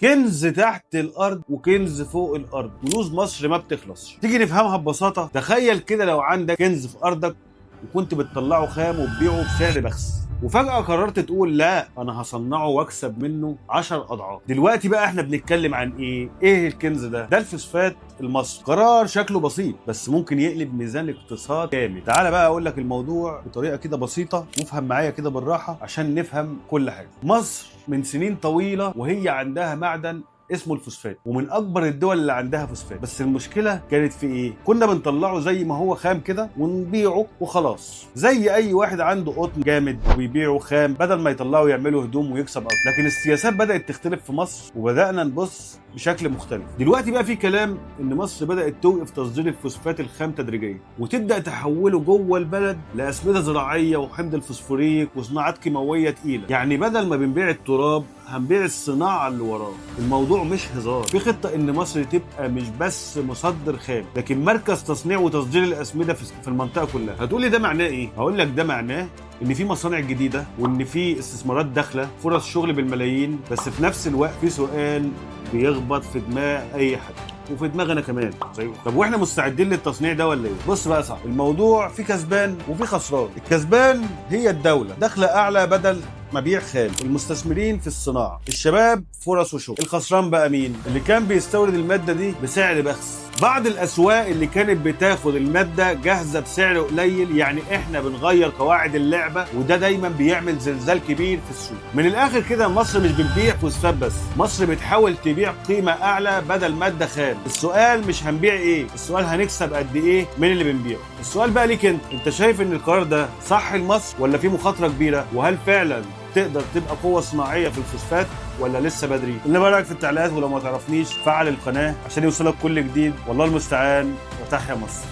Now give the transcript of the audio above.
كنز تحت الارض وكنز فوق الارض، كنوز مصر ما بتخلصش. تيجي نفهمها ببساطه. تخيل كده لو عندك كنز في ارضك وكنت بتطلعه خام وتبيعه بسعر بخس، وفجأة قررت تقول لا أنا هصنعه وأكسب منه 10 أضعاف. دلوقتي بقى إحنا بنتكلم عن إيه؟ إيه الكنز ده؟ ده الفوسفات المصري. قرار شكله بسيط بس ممكن يقلب ميزان الاقتصاد كامل. تعالى بقى أقول لك الموضوع بطريقة كده بسيطة وافهم معايا كده بالراحة عشان نفهم كل حاجة. مصر من سنين طويلة وهي عندها معدن اسمه الفوسفات، ومن اكبر الدول اللي عندها فوسفات. بس المشكله كانت في ايه؟ كنا بنطلعه زي ما هو خام كده ونبيعه وخلاص، زي اي واحد عنده قطن جامد وبيبيعه خام بدل ما يطلعه يعملوا هدوم ويكسب اكتر. لكن السياسات بدات تختلف في مصر وبدانا نبص بشكل مختلف. دلوقتي بقى في كلام ان مصر بدات توقف تصدير الفوسفات الخام تدريجيا وتبدا تحوله جوه البلد لاسمده زراعيه وحمض الفوسفوريك وصناعات كيماويه تقيله. يعني بدل ما بنبيع التراب هنبيع الصناعه اللي وراه. الموضوع مش هزار، في خطه ان مصر تبقى مش بس مصدر خام لكن مركز تصنيع وتصدير الاسمده في المنطقه كلها. هتقولي ده معناه ايه؟ هقول لك ده معناه ان في مصانع جديده وان في استثمارات داخله، فرص شغل بالملايين. بس في نفس الوقت في سؤال بيخبط في دماغ اي حد وفي دماغنا كمان زيه. طب واحنا مستعدين للتصنيع ده ولا ايه؟ بص بقى صح، الموضوع في كسبان وفي خسران. الكسبان هي الدوله، دخل اعلى بدل مبيع خام، المستثمرين في الصناعه، الشباب فرص وشغل. الخسران بقى مين؟ اللي كان بيستورد الماده دي بسعر بخس، بعض الاسواق اللي كانت بتاخد الماده جاهزه بسعر قليل. يعني احنا بنغير قواعد اللعبه وده دايما بيعمل زلزال كبير في السوق. من الاخر كده مصر مش بتبيع فوسفات بس، مصر بتحاول تبيع قيمه اعلى بدل ماده خام. السؤال مش هنبيع ايه، السؤال هنكسب قد ايه من اللي بنبيعه. السؤال بقى ليك انت شايف ان القرار ده صح لمصر ولا في مخاطره كبيره؟ وهل فعلا تقدر تبقى قوة صناعية في الفوسفات ولا لسه بدري؟ قول لي رأيك في التعليقات، ولو ما تعرفنيش فعل القناة عشان يوصلك كل جديد. والله المستعان، وتحيا مصر.